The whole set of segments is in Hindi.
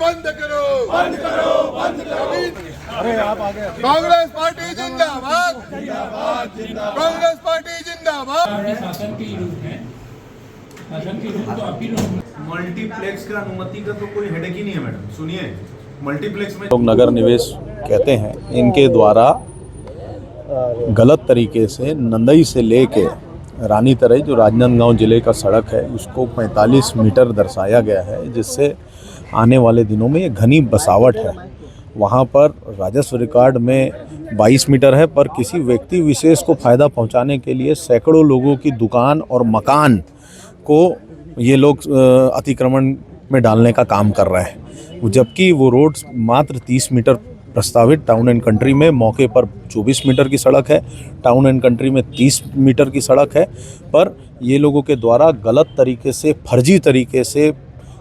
बंद करो, बंद करो, बंद करो। अरे आप आ गए। कांग्रेस पार्टी जिंदाबाद, जिंदाबाद, जिंदाबाद। कांग्रेस पार्टी जिंदाबाद। शासन की रूप है, शासन की रूप तो आप ही लोग। मल्टीप्लेक्स का अनुमति का तो कोई हेडेक ही नहीं है मैडम। सुनिए, मल्टीप्लेक्स में लोग नगर निवेश कहते हैं, इनके द्वारा गलत तरीके से नंदई से लेके रानी तरई जो राजनांदगांव जिले का सड़क है उसको 45 मीटर दर्शाया गया है, जिससे आने वाले दिनों में ये घनी बसावट है। वहाँ पर राजस्व रिकॉर्ड में 22 मीटर है, पर किसी व्यक्ति विशेष को फ़ायदा पहुँचाने के लिए सैकड़ों लोगों की दुकान और मकान को ये लोग अतिक्रमण में डालने का काम कर रहे हैं, जबकि वो रोड मात्र 30 मीटर प्रस्तावित टाउन एंड कंट्री में, मौके पर 24 मीटर की सड़क है, टाउन एंड कंट्री में 30 मीटर की सड़क है, पर ये लोगों के द्वारा गलत तरीके से, फर्जी तरीके से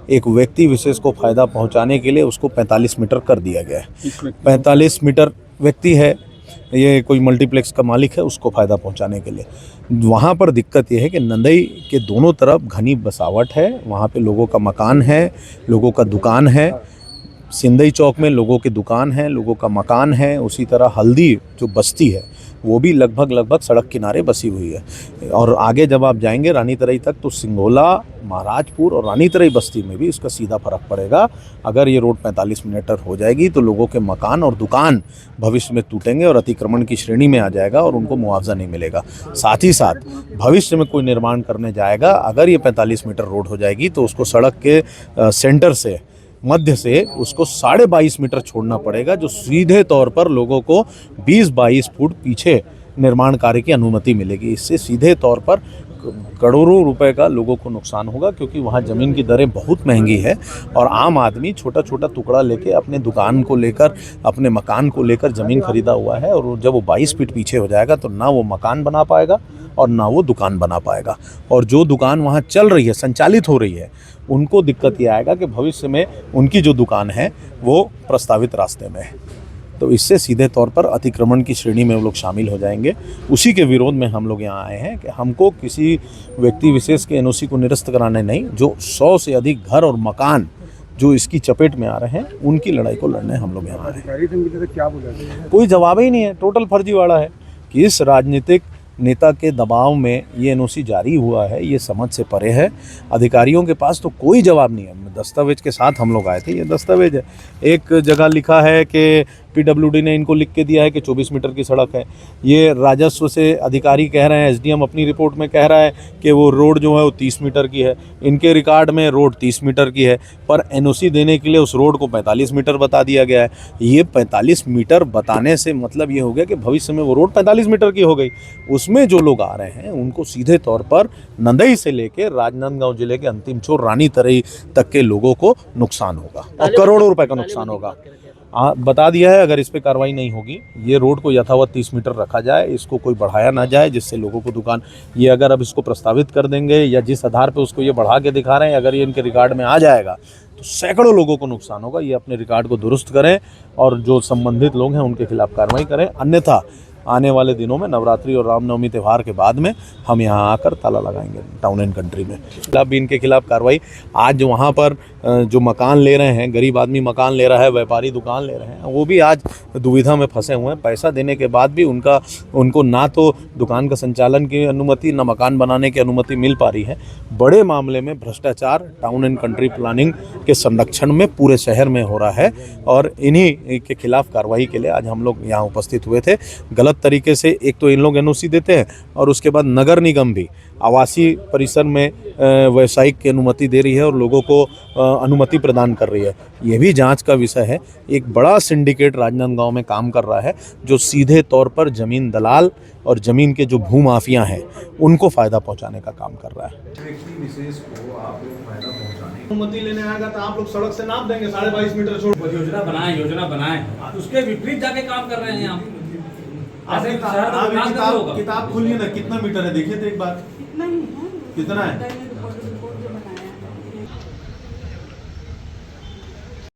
एक व्यक्ति विशेष को फ़ायदा पहुंचाने के लिए उसको 45 मीटर कर दिया गया है। 45 मीटर व्यक्ति है, ये कोई मल्टीप्लेक्स का मालिक है, उसको फ़ायदा पहुंचाने के लिए। वहाँ पर दिक्कत ये है कि नंदई के दोनों तरफ घनी बसावट है, वहाँ पे लोगों का मकान है, लोगों का दुकान है। सिंदई चौक में लोगों की दुकान है, लोगों का मकान है। उसी तरह हल्दी जो बस्ती है वो भी लगभग सड़क किनारे बसी हुई है। और आगे जब आप जाएंगे रानी तरई तक तो सिंगोला, महाराजपुर और रानी तरई बस्ती में भी इसका सीधा फर्क पड़ेगा। अगर ये रोड 45 मीटर हो जाएगी तो लोगों के मकान और दुकान भविष्य में टूटेंगे और अतिक्रमण की श्रेणी में आ जाएगा और उनको मुआवजा नहीं मिलेगा। साथ ही साथ भविष्य में कोई निर्माण करने जाएगा, अगर ये 45 मीटर रोड हो जाएगी तो उसको सड़क के सेंटर से, मध्य से उसको 22.5 मीटर छोड़ना पड़ेगा, जो सीधे तौर पर लोगों को 20-22 फुट पीछे निर्माण कार्य की अनुमति मिलेगी। इससे सीधे तौर पर करोड़ों रुपए का लोगों को नुकसान होगा, क्योंकि वहाँ ज़मीन की दरें बहुत महंगी है और आम आदमी छोटा छोटा टुकड़ा लेके अपने दुकान को लेकर, अपने मकान को लेकर ज़मीन खरीदा हुआ है, और जब वो 22 फीट पीछे हो जाएगा तो ना वो मकान बना पाएगा और ना वो दुकान बना पाएगा। और जो दुकान वहाँ चल रही है, संचालित हो रही है, उनको दिक्कत ये आएगा कि भविष्य में उनकी जो दुकान है वो प्रस्तावित रास्ते में है, तो इससे सीधे तौर पर अतिक्रमण की श्रेणी में वो लोग शामिल हो जाएंगे। उसी के विरोध में हम लोग यहाँ आए हैं कि हमको किसी व्यक्ति विशेष के एनओसी को निरस्त कराने नहीं, जो 100 से अधिक घर और मकान जो इसकी चपेट में आ रहे हैं उनकी लड़ाई को लड़ने हम लोग यहाँ आए हैं। कोई जवाब ही नहीं है, टोटल फर्जीवाड़ा है। कि इस राजनीतिक नेता के दबाव में ये एनओसी जारी हुआ है, ये समझ से परे है। अधिकारियों के पास तो कोई जवाब नहीं है। दस्तावेज के साथ हम लोग आए थे, ये दस्तावेज है। एक जगह लिखा है कि पीडब्ल्यूडी ने इनको लिख के दिया है कि 24 मीटर की सड़क है। ये राजस्व से अधिकारी कह रहे हैं, एसडीएम अपनी रिपोर्ट में कह रहा है कि वो रोड जो है वो 30 मीटर की है। इनके रिकॉर्ड में रोड 30 मीटर की है, पर एनओसी देने के लिए उस रोड को 45 मीटर बता दिया गया है। ये 45 मीटर बताने से मतलब ये हो गया कि भविष्य में वो रोड 45 मीटर की हो गई। उसमें जो लोग आ रहे हैं उनको सीधे तौर पर नंदई से लेकर राजनांदगांव जिले के अंतिम छोर रानी तरई तक के लोगों को नुकसान होगा और करोड़ों रुपए का नुकसान होगा। बता दिया है, अगर इस पे कार्रवाई नहीं होगी, ये रोड को यथावत 30 मीटर रखा जाए, इसको कोई बढ़ाया ना जाए, जिससे लोगों को दुकान, ये अगर अब इसको प्रस्तावित कर देंगे या जिस आधार पे उसको ये बढ़ा के दिखा रहे हैं, अगर ये इनके रिकॉर्ड में आ जाएगा तो सैकड़ों लोगों को नुकसान होगा। ये अपने रिकॉर्ड को दुरुस्त करें और जो संबंधित लोग हैं उनके खिलाफ कार्रवाई करें, अन्यथा आने वाले दिनों में नवरात्रि और रामनवमी त्यौहार के बाद में हम यहाँ आकर ताला लगाएंगे टाउन एंड कंट्री में। खिलाफ भी इनके खिलाफ कार्रवाई। आज वहाँ पर जो मकान ले रहे हैं, गरीब आदमी मकान ले रहा है, व्यापारी दुकान ले रहे हैं, वो भी आज दुविधा में फंसे हुए हैं। पैसा देने के बाद भी उनको ना तो दुकान का संचालन की अनुमति, ना मकान बनाने की अनुमति मिल पा रही है। बड़े मामले में भ्रष्टाचार टाउन एंड कंट्री प्लानिंग के संरक्षण में पूरे शहर में हो रहा है, और इन्हीं के खिलाफ कार्रवाई के लिए आज हम लोग यहाँ उपस्थित हुए थे। गलत तरीके से एक तो इन लोग एनओसी देते हैं और उसके बाद नगर निगम भी आवासीय परिसर में व्यवसायिक की अनुमति दे रही है और लोगों को अनुमति प्रदान कर रही है। ये भी जांच का विषय है। एक बड़ा सिंडिकेट राजनांदगांव में काम कर रहा है, जो सीधे तौर पर जमीन दलाल और जमीन के जो भूमाफिया हैं उनको फ़ायदा पहुंचाने का काम कर रहा है। व्यक्ति विशेष को आप लोग फायदा पहुंचाने अनुमति लेने आएगा तो आप लोग सड़क से नाप देंगे 22.5 मीटर छोड़। योजना बनाए उसके विपरीत जाके काम कर रहे हैं यहाँ। किताब खोलिए ना, कितना मीटर है देखिए तो एक बार, कितना है?